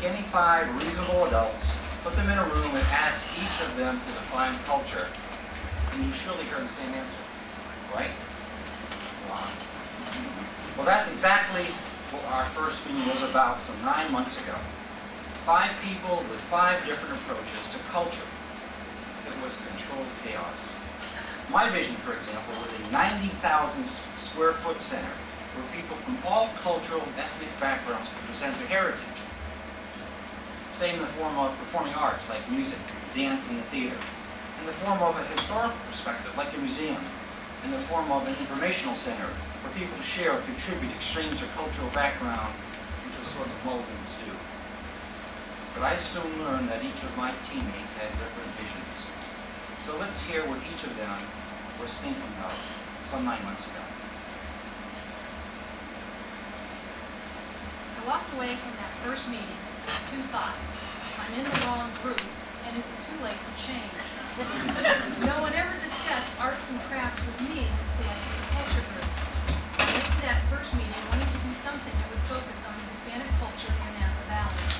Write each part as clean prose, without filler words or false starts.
take any 5 reasonable adults, put them in a room, and ask each of them to define culture, and you surely hear the same answer, right? Wow. Well, that's exactly what our first meeting was about some 9 months ago. 5 people with 5 different approaches to culture. It was controlled chaos. My vision, for example, was a 90,000 square foot center where people from all cultural and ethnic backgrounds could present their heritage. Say in the form of performing arts like music, dance, and the theater. In the form of a historical perspective like a museum. In the form of an informational center for people to share, contribute, exchange their cultural background into a sort of mold and stew. But I soon learned that each of my teammates had different visions. So let's hear what each of them was thinking of some 9 months ago. I walked away from that first meeting with 2 thoughts. I'm in the wrong group, and is it too late to change? No one ever discussed arts and crafts with me in the CFP culture group. I went to that first meeting wanting to do something that would focus on the Hispanic culture in the Napa Valley.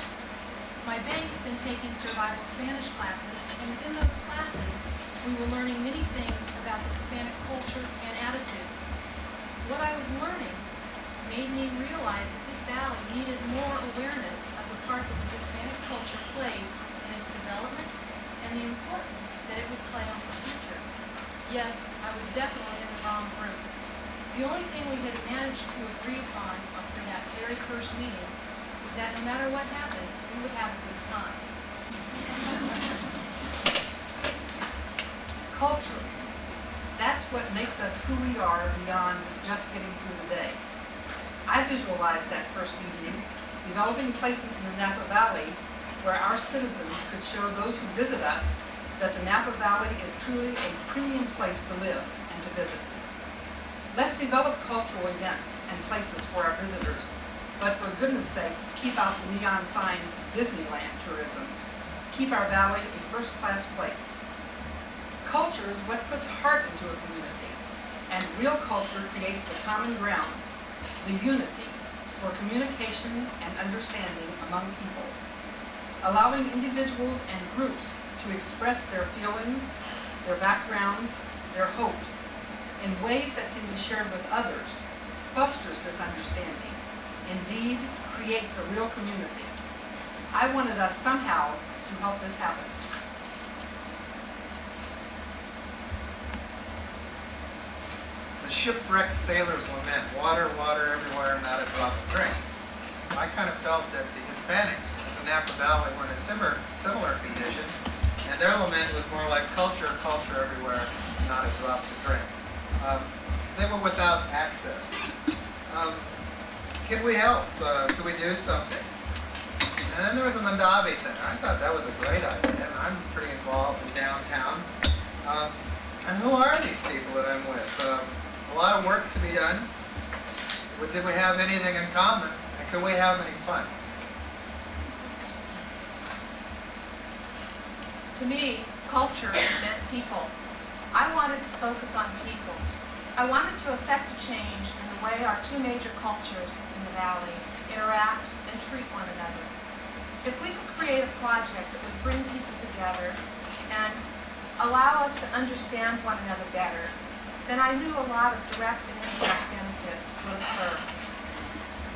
My bank had been taking survival Spanish classes, and within those classes, we were learning many things about the Hispanic culture and attitudes. What I was learning made me realize that this valley needed more awareness of the part that the Hispanic culture played in its development and the importance that it would play on its future. Yes, I was definitely in the wrong group. The only thing we had managed to agree upon after that very first meeting was that no matter what happened, we would have a good time. Culture. That's what makes us who we are beyond just getting through the day. I visualized that first meeting, developing places in the Napa Valley where our citizens could show those who visit us that the Napa Valley is truly a premium place to live and to visit. Let's develop cultural events and places for our visitors, but for goodness sake, keep out the neon sign Disneyland tourism. Keep our valley a first-class place. Culture is what puts heart into a community, and real culture creates the common ground, the unity for communication and understanding among people, allowing individuals and groups to express their feelings, their backgrounds, their hopes in ways that can be shared with others, fosters this understanding, indeed creates a real community. I wanted us somehow to help this happen. The shipwrecked sailor's lament, water, water everywhere, not a drop of drink. I kind of felt that the Hispanics in the Napa Valley were in a similar condition, and their lament was more like culture, culture everywhere, not a drop to drink. They were without access. Can we help? Could we do something? And then there was a Mondavi Center. I thought that was a great idea, and I'm pretty involved in downtown. And who are these people that I'm with? A lot of work to be done. Did we have anything in common? And could we have any fun? To me, culture meant people. I wanted to focus on people. I wanted to affect a change in the way our 2 major cultures in the valley interact and treat one another. If we could create a project that would bring people together and allow us to understand one another better, then I knew a lot of direct and indirect benefits would occur.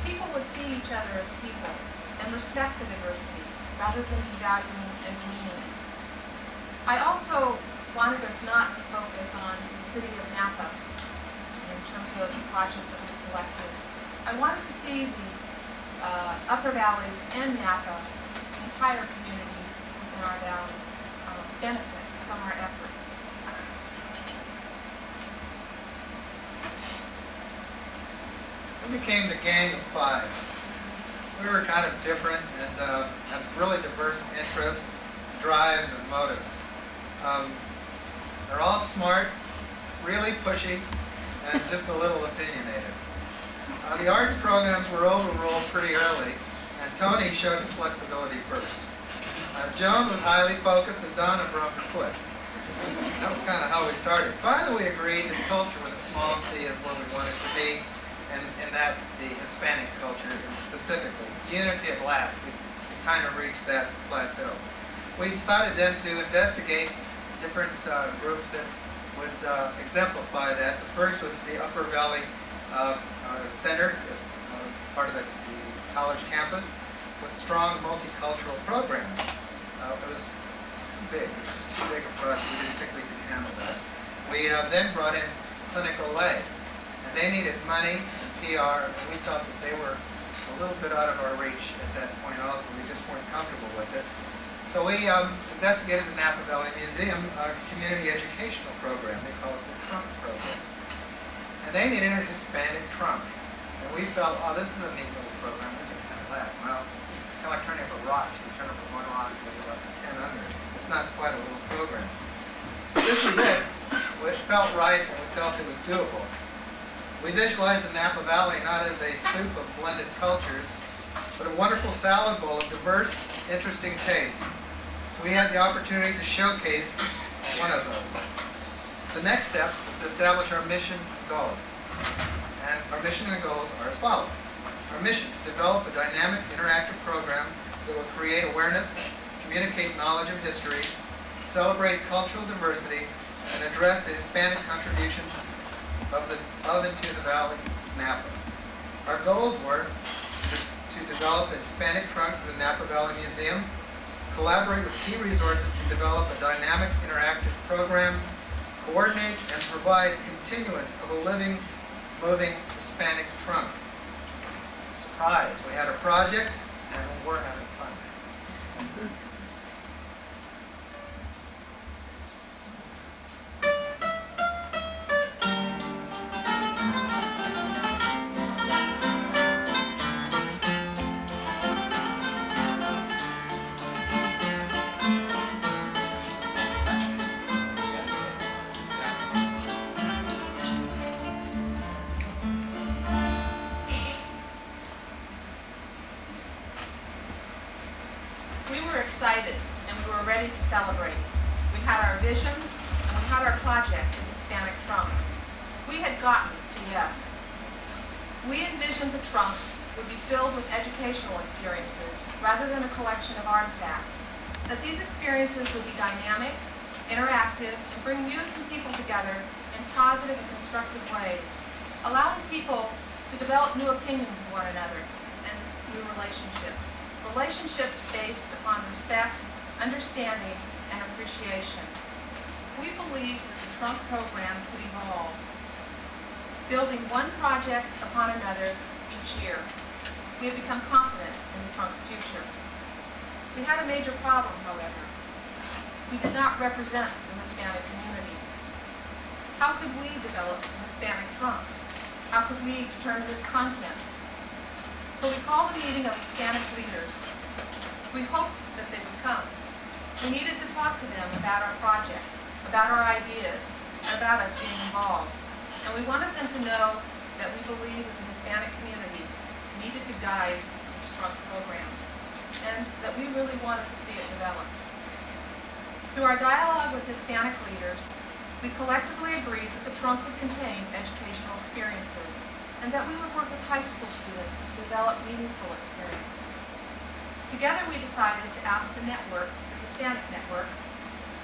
People would see each other as people and respect the diversity rather than devaluing and demeaning it. I also wanted us not to focus on the city of Napa in terms of the project that was selected. I wanted to see the Upper Valleys and Napa, entire communities within our valley, benefit from our efforts. We became the Gang of 5. We were kind of different and had really diverse interests, drives, and motives. They're all smart, really pushy, and just a little opinionated. The arts programs were overruled pretty early, and Tony showed his flexibility first. Joan was highly focused, and Donna broke her foot. That was kind of how we started. Finally, we agreed that culture with a small c is where we wanted to be, and that the Hispanic culture specifically. Unity at last. We kind of reached that plateau. We decided then to investigate different groups that would exemplify that. The first was the Upper Valley Center, part of the college campus, with strong multicultural programs. It was too big. It was just too big a project. We didn't think we could handle that. We then brought in Clinical Lay, and they needed money and PR, and we thought that they were a little bit out of our reach at that point also. We just weren't comfortable with it. So we investigated the Napa Valley Museum community educational program. They call it the Trunk Program. And they needed a Hispanic trunk. And we felt, oh, this is a neat little program. We can handle that. Well, it's kind of like turning up a rock. So you turn up one rock, there's about 10 under it. It's not quite a little program. This was it. It felt right, and we felt it was doable. We visualized the Napa Valley not as a soup of blended cultures, but a wonderful salad bowl of diverse, interesting tastes. We had the opportunity to showcase one of those. The next step was to establish our mission and goals. And our mission and goals are as follows. Our mission: to develop a dynamic, interactive program that will create awareness, communicate knowledge of history, celebrate cultural diversity, and address the Hispanic contributions of and to the Valley of Napa. Our goals were to develop a Hispanic trunk for the Napa Valley Museum, collaborate with key resources to develop a dynamic, interactive program, coordinate and provide continuance of a living, moving Hispanic trunk. Surprise, we had a project and we're having fun. Excited, and we were ready to celebrate. We had our vision, and we had our project, the Hispanic Trunk. We had gotten to yes. We envisioned the trunk would be filled with educational experiences rather than a collection of artifacts. That these experiences would be dynamic, interactive, and bring youth and people together in positive and constructive ways, allowing people to develop new opinions of one another and new relationships. Relationships based upon respect, understanding, and appreciation. We believe that the Trunk program could evolve, building one project upon another each year. We have become confident in the Trunk's future. We had a major problem, however. We did not represent the Hispanic community. How could we develop a Hispanic Trunk? How could we determine its contents? So we called a meeting of Hispanic leaders. We hoped that they would come. We needed to talk to them about our project, about our ideas, and about us being involved. And we wanted them to know that we believed that the Hispanic community needed to guide this Trunk program, and that we really wanted to see it developed. Through our dialogue with Hispanic leaders, we collectively agreed that the Trunk would contain educational experiences, and that we would work with high school students to develop meaningful experiences. Together we decided to ask the network, the Hispanic Network,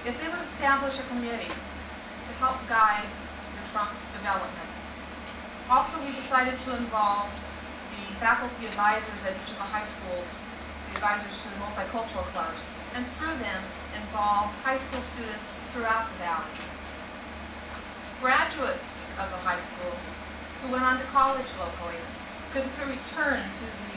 if they would establish a committee to help guide the Trunk's development. Also, we decided to involve the faculty advisors at each of the high schools, the advisors to the multicultural clubs, and through them involve high school students throughout the valley. Graduates of the high schools who went on to college locally could return to the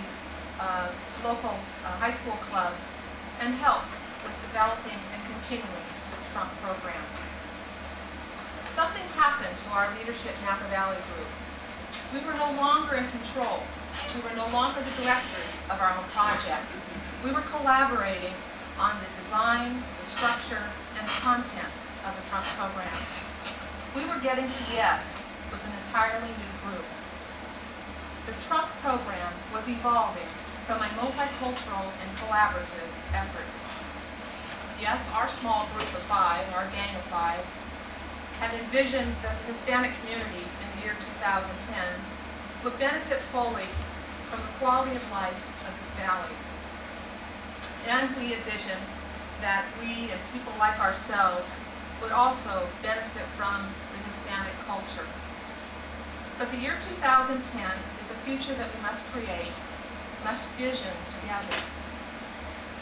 local high school clubs and help with developing and continuing the Trunk program. Something happened to our leadership Napa Valley group. We were no longer in control. We were no longer the directors of our own project. We were collaborating on the design, the structure, and the contents of the Trunk program. We were getting to yes with an entirely new group. The Trunk program was evolving from a multicultural and collaborative effort. Yes, our small group of five, our gang of five, had envisioned that the Hispanic community in the year 2010 would benefit fully from the quality of life of this valley. And we envisioned that we and people like ourselves would also benefit from the Hispanic culture. But the year 2010 is a future that we must create, must vision together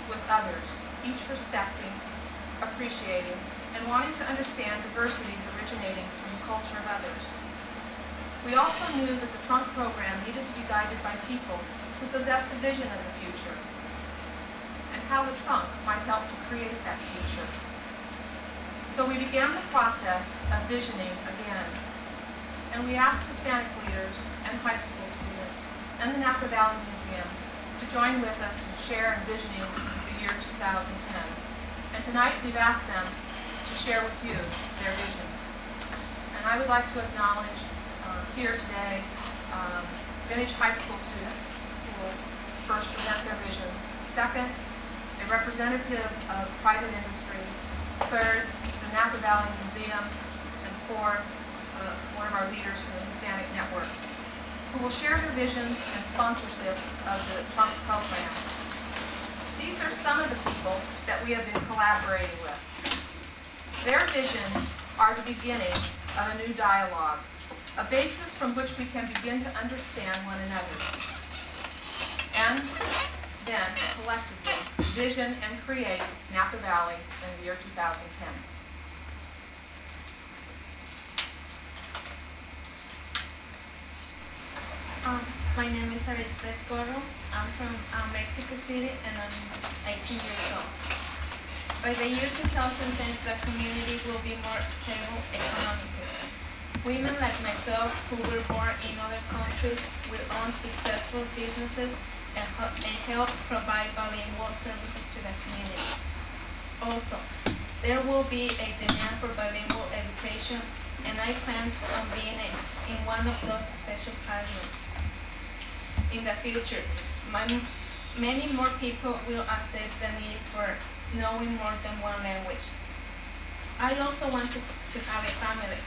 with others, each respecting, appreciating, and wanting to understand diversities originating from the culture of others. We also knew that the trunk program needed to be guided by people who possessed a vision of the future and how the trunk might help to create that future. So we began the process of visioning again, and we asked Hispanic leaders and high school students and the Napa Valley Museum to join with us in share and visioning the year 2010. And tonight we've asked them to share with you their visions. And I would like to acknowledge here today Vintage High School students who will first present their visions. Second, a representative of private industry. Third, the Napa Valley Museum. And fourth, one of our leaders from the Hispanic Network, who will share their visions and sponsorship of the trunk program. These are some of the people that we have been collaborating with. Their visions are the beginning of a new dialogue, a basis from which we can begin to understand one another. And then, collectively, vision and create Napa Valley in the year 2010. My name is Arisbeth Goro. I'm from Mexico City and I'm 18 years old. By the year 2010, the community will be more stable economically. Women like myself who were born in other countries will own successful businesses and help provide bilingual services to the community. Also, there will be a demand for bilingual education, and I plan on being in one of those special classrooms. In the future, many more people will accept the need for knowing more than one language. I also want to have a family.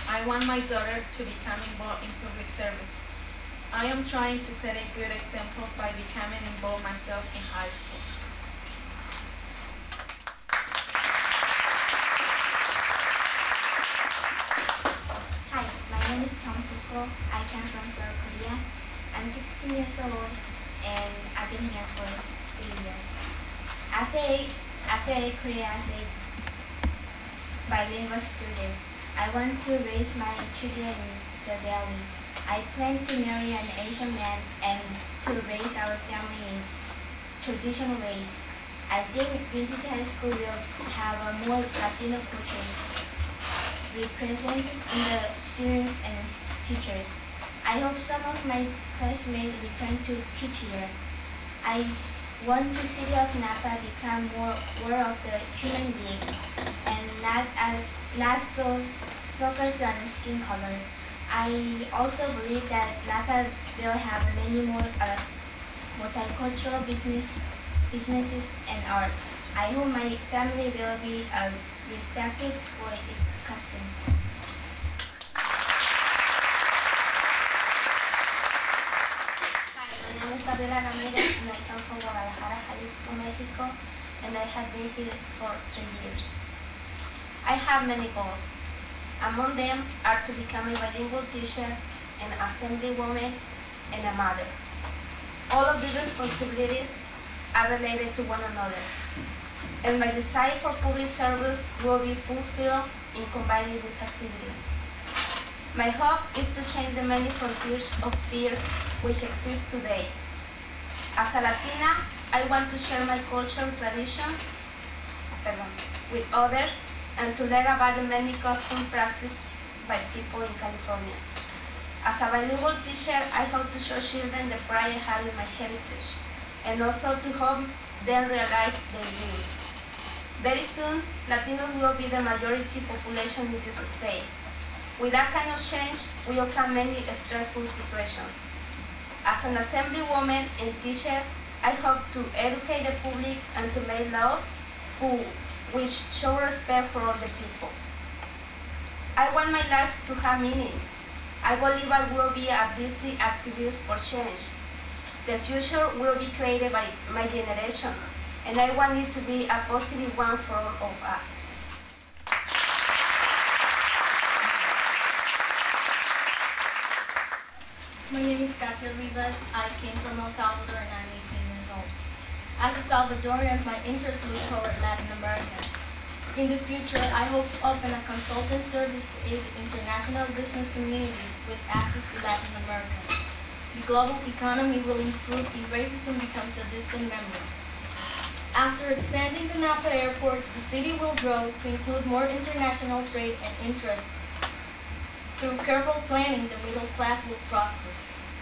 I want my daughter to become involved in public service. I am trying to set a good example by becoming involved myself in high school. Hi, my name is Tom Siko. I come from South Korea. I'm 16 years old and I've been here for 3 years. After I career as a bilingual student, I want to raise my children in the valley. I plan to marry an Asian man and to raise our family in traditional ways. I think Vintage High School will have a more Latino culture represented in the students and teachers. I hope some of my classmates return to teach here. I want the city of Napa become more aware of the human being and not so focused on skin color. I also believe that Napa will have many more multicultural businesses and art. I hope my family will be respected for its customs. Hi, my name is Gabriela Ramirez and I come from Guadalajara, Jalisco, Mexico, and I have been here for 3 years. I have many goals. Among them are to become a bilingual teacher, an assemblywoman, and a mother. All of these responsibilities are related to one another, and my desire for public service will be fulfilled in combining these activities. My hope is to change the many frontiers of fear which exist today. As a Latina, I want to share my cultural traditions with others and to learn about the many customs practiced by people in California. As a bilingual teacher, I hope to show children the pride I have in my heritage and also to help them realize their dreams. Very soon, Latinos will be the majority population in this state. With that kind of change, will come many stressful situations. As an assemblywoman and teacher, I hope to educate the public and to make laws which show respect for all the people. I want my life to have meaning. I believe I will be a busy activist for change. The future will be created by my generation, and I want it to be a positive one for all of us. My name is Katia Rivas. I came from El Salvador and I'm 18 years old. As a Salvadorian, my interests look toward Latin America. In the future, I hope to open a consultant service to aid the international business community with access to Latin America. The global economy will improve if racism becomes a distant memory. After expanding the Napa airport, the city will grow to include more international trade and interests. Through careful planning, the middle class will prosper,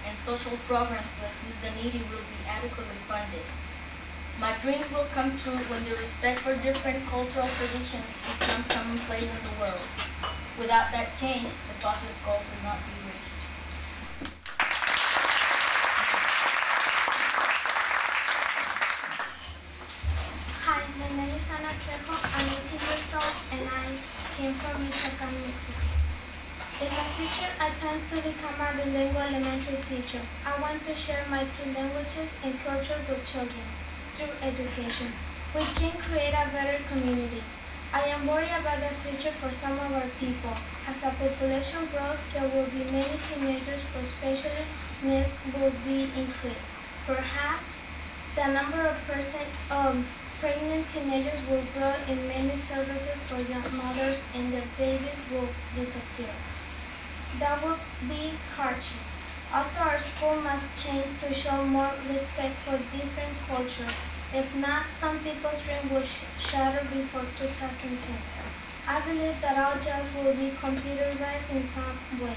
and social programs to assist the needy will be adequately funded. My dreams will come true when the respect for different cultural traditions become commonplace in the world. Without that change, the positive goals will not be reached. Hi, my name is Ana Trejo. I'm 18 years old and I came from Michoacan, Mexico. In the future, I plan to become a bilingual elementary teacher. I want to share my two languages and culture with children through education. We can create a better community. I am worried about the future for some of our people. As our population grows, there will be many teenagers whose special needs will be increased. Perhaps the number of pregnant teenagers will grow and many services for young mothers and their babies will disappear. That would be hardship. Also, our school must change to show more respect for different cultures. If not, some people's dreams will shatter before 2010. I believe that all jobs will be computerized in some way.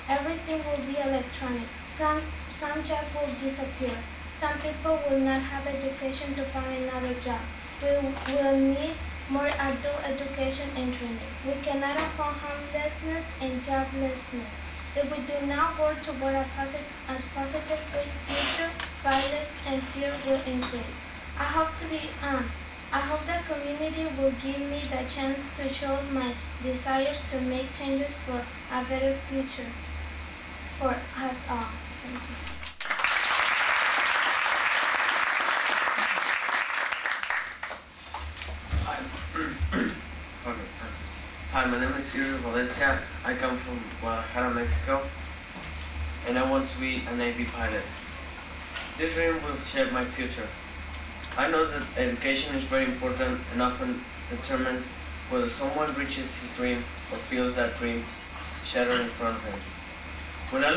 Everything will be electronic. Some jobs will disappear. Some people will not have education to find another job. We will need more adult education and training. We cannot afford homelessness and joblessness. If we do not work toward a positive future, violence and fear will increase. I hope the community will give me the chance to show my desires to make changes for a better future for us all. Thank you. Hi, my name is Yuri Valencia. I come from Guadalajara, Mexico, and I want to be a Navy pilot. This dream will shape my future. I know that education is very important and often determines whether someone reaches his dream or feels that dream shattered in front of him. When I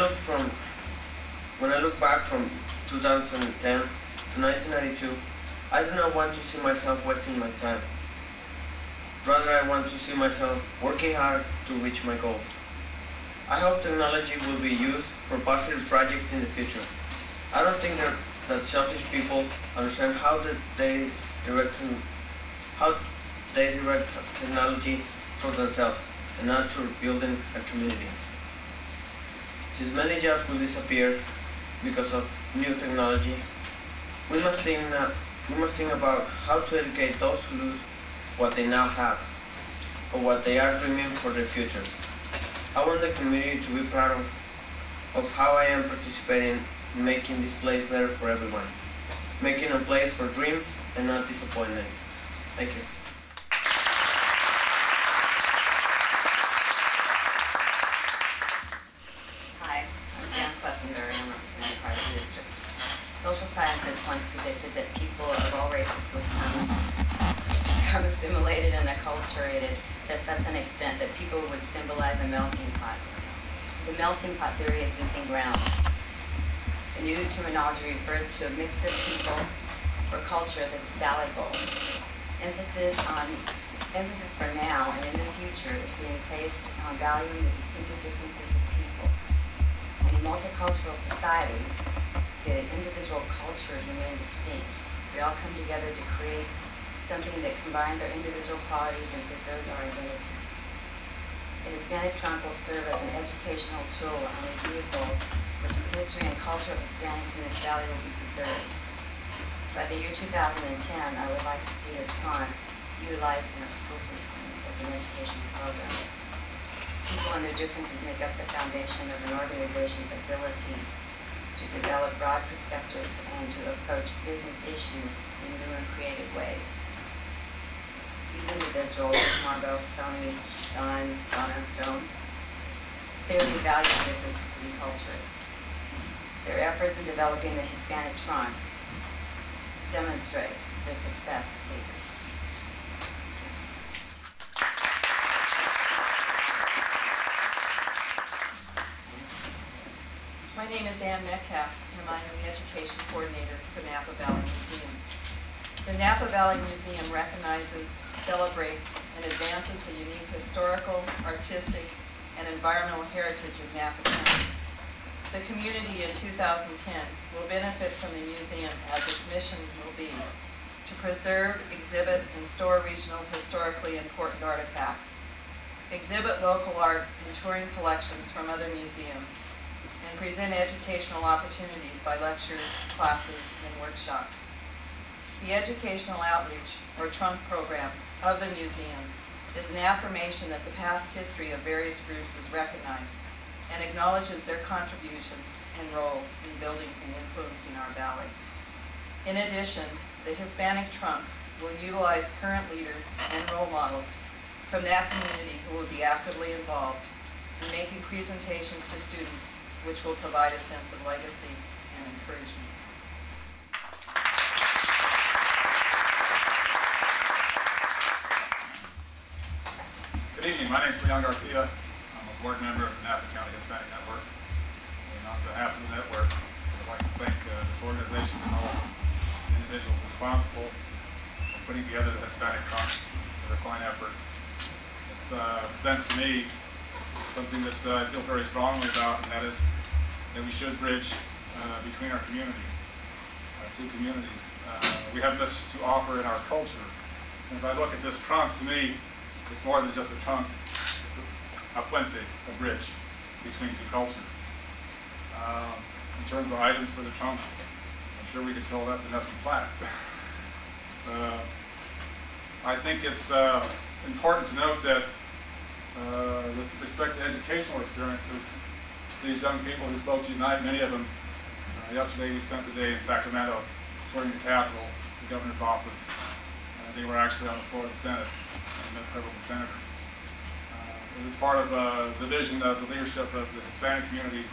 look back from 2010 to 1992, I do not want to see myself wasting my time. Rather, I want to see myself working hard to reach my goals. I hope technology will be used for positive projects in the future. I don't think that selfish people understand how they direct technology for themselves and not for building a community. Since many jobs will disappear because of new technology, we must think about how to educate those who lose what they now have, or what they are dreaming for their futures. I want the community to be proud of how I am participating in making this place better for everyone, making a place for dreams and not disappointments. Thank you. Hi, I'm Jan Quessenberry. I'm representing part of the district. Social scientists once predicted that people of all races would become assimilated and acculturated to such an extent that people would symbolize a melting pot. The melting pot theory has been seen ground. The new terminology refers to a mix of people or cultures as a salad bowl. Emphasis for now and in the future is being placed on valuing the distinctive differences of people. In a multicultural society, the individual cultures remain distinct. We all come together to create something that combines our individual qualities and preserves our identities. The Hispanic trunk will serve as an educational tool and a vehicle which the history and culture of Hispanics in this valley will be preserved. By the year 2010, I would like to see the trunk utilized in our school systems as an education program. People and their differences make up the foundation of an organization's ability to to develop broad perspectives and to approach business issues in new and creative ways. These individuals, Margot, Tony, Don, Donna, Joan, clearly value differences in cultures. Their efforts in developing the Hispanic trunk demonstrate their success as leaders. My name is Ann Metcalf, and I am the Education Coordinator for Napa Valley Museum. The Napa Valley Museum recognizes, celebrates, and advances the unique historical, artistic, and environmental heritage of Napa County. The community in 2010 will benefit from the museum as its mission will be to preserve, exhibit, and store regional historically important artifacts, exhibit local art and touring collections from other museums, and present educational opportunities by lectures, classes, and workshops. The Educational Outreach, or TRUNK program, of the museum is an affirmation that the past history of various groups is recognized and acknowledges their contributions and role in building and influencing our valley. In addition, the Hispanic Trunk will utilize current leaders and role models from that community who will be actively involved in making presentations to students, which will provide a sense of legacy and encouragement. Good evening, my name is Leon Garcia. I'm a board member of the Napa County Hispanic Network. And on behalf of the network, I'd like to thank this organization and all the individuals responsible for putting together the Hispanic Trunk for their fine effort. It presents to me something that I feel very strongly about, and that is that we should bridge between our community, our two communities. We have much to offer in our culture. As I look at this trunk, to me, it's more than just a trunk, it's a puente, a bridge between two cultures. In terms of items for the trunk, I'm sure we could fill it up enough to flat. I think it's important to note that with respect to educational experiences, these young people who spoke to Unite, many of them, yesterday we spent the day in Sacramento touring the Capitol, the governor's office. They were actually on the floor of the Senate and met several of the senators. It was part of the vision of the leadership of the Hispanic community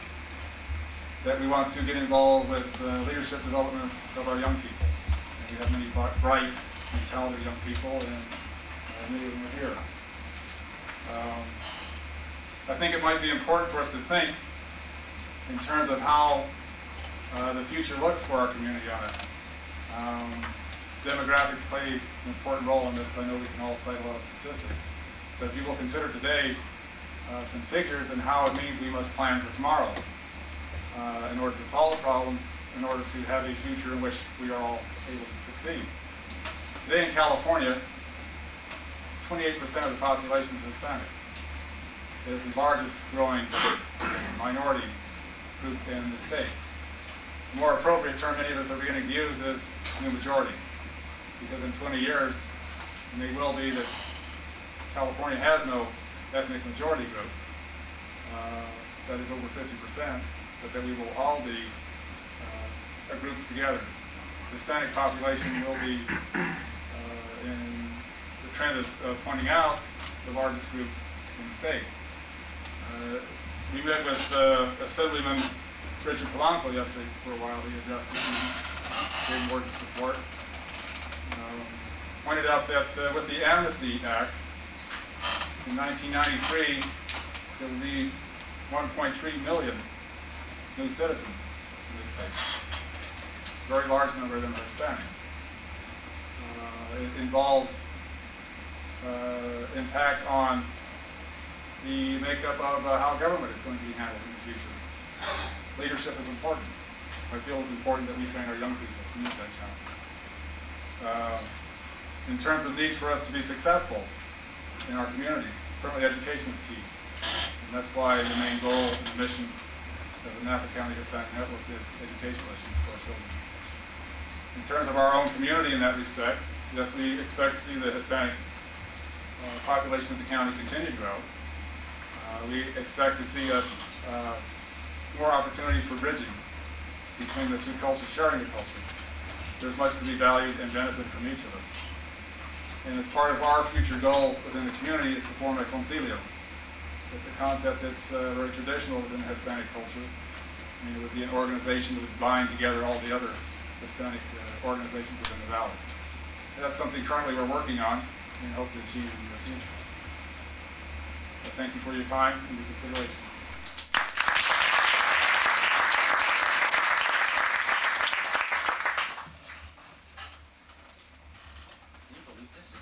that we want to get involved with leadership development of our young people. And we have many bright and talented young people, and many of them are here. I think it might be important for us to think in terms of how the future looks for our community on it. Demographics play an important role in this. I know we can all cite a lot of statistics. But if you will consider today some figures and how it means we must plan for tomorrow in order to solve problems, in order to have a future in which we are all able to succeed. Today in California, 28% of the population is Hispanic. It is the largest growing minority group in the state. The more appropriate term many of us are beginning to use is new majority. Because in 20 years, it may well be that California has no ethnic majority group, that is over 50%, but that we will all be groups together. The Hispanic population will be, in the trend is pointing out, the largest group in the state. We met with Assemblyman Richard Polanco yesterday for a while. He addressed the students, gave words of support. Pointed out that with the Amnesty Act in 1993, there would be 1.3 million new citizens in this state. A very large number of them are Hispanic. It involves impact on the makeup of how government is going to be handled in the future. Leadership is important. I feel it's important that we train our young people to meet that challenge. In terms of needs for us to be successful in our communities, certainly education is key. And that's why the main goal and the mission of the Napa County Hispanic Network is educational issues for our children. In terms of our own community in that respect, yes, we expect to see the Hispanic population of the county continue to grow. We expect to see us more opportunities for bridging between the two cultures sharing the cultures. There's much to be valued and benefit from each of us. And as part of our future goal within the community is to form a concilio. It's a concept that's very traditional within the Hispanic culture. I mean, it would be an organization that would bind together all the other Hispanic organizations within the valley. And that's something currently we're working on and hope to achieve in the near future. But thank you for your time and your consideration. Can you believe this?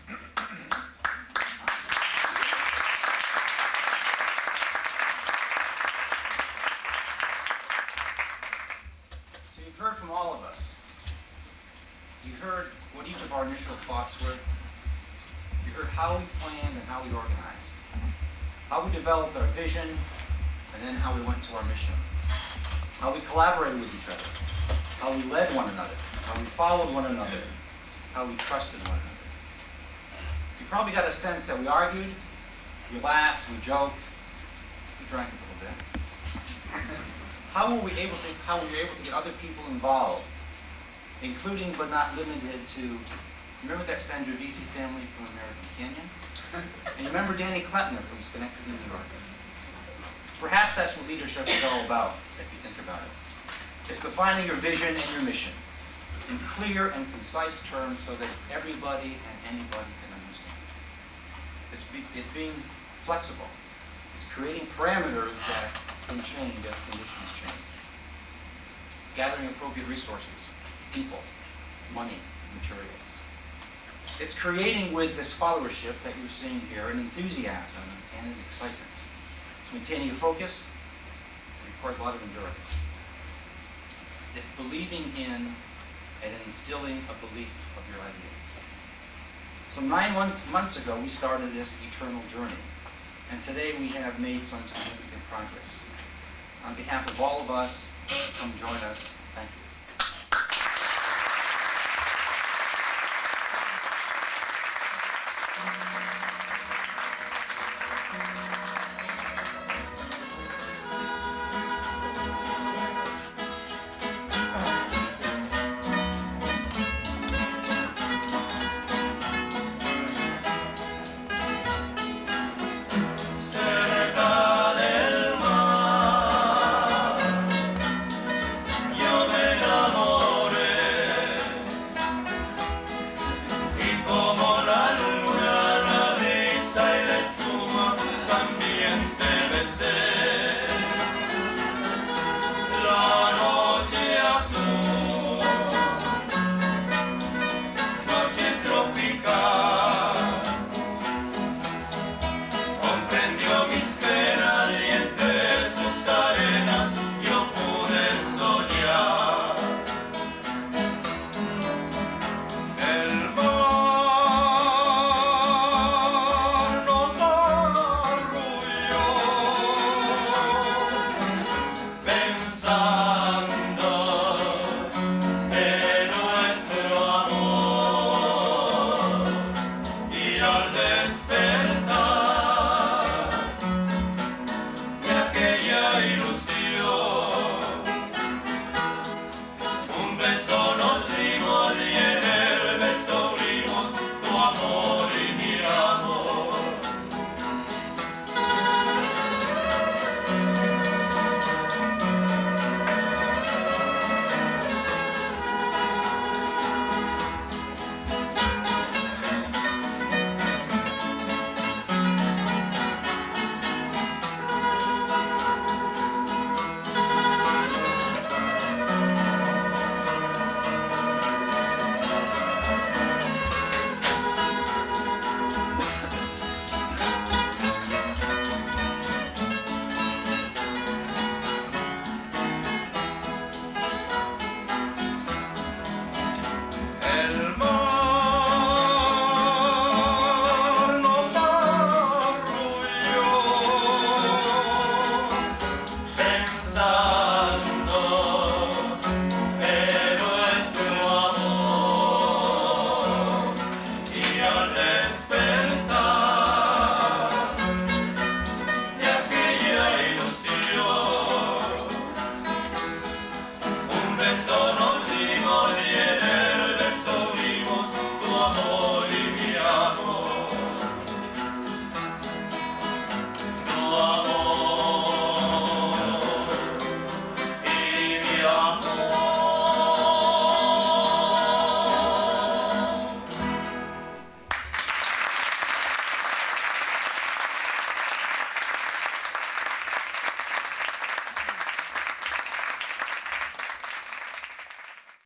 So you've heard from all of us. You heard what each of our initial thoughts were. You heard how we planned and how we organized. How we developed our vision, and then how we went to our mission. How we collaborated with each other. How we led one another. How we followed one another. How we trusted one another. You probably got a sense that we argued, we laughed, we joked, we drank a little bit. How were we able to get other people involved, including but not limited to, remember that Sangiovese family from American Canyon? And you remember Danny Kleppner from Schenectady, New York? Perhaps that's what leadership is all about, if you think about it. It's defining your vision and your mission in clear and concise terms so that everybody and anybody can understand. It's being flexible. It's creating parameters that can change as conditions change. It's gathering appropriate resources, people, money, materials. It's creating with this followership that you're seeing here an enthusiasm and an excitement. It's maintaining a focus. It requires a lot of endurance. It's believing in and instilling a belief of your ideas. So 9 months ago, we started this eternal journey. And today we have made some significant progress. On behalf of all of us, come join us. Thank you.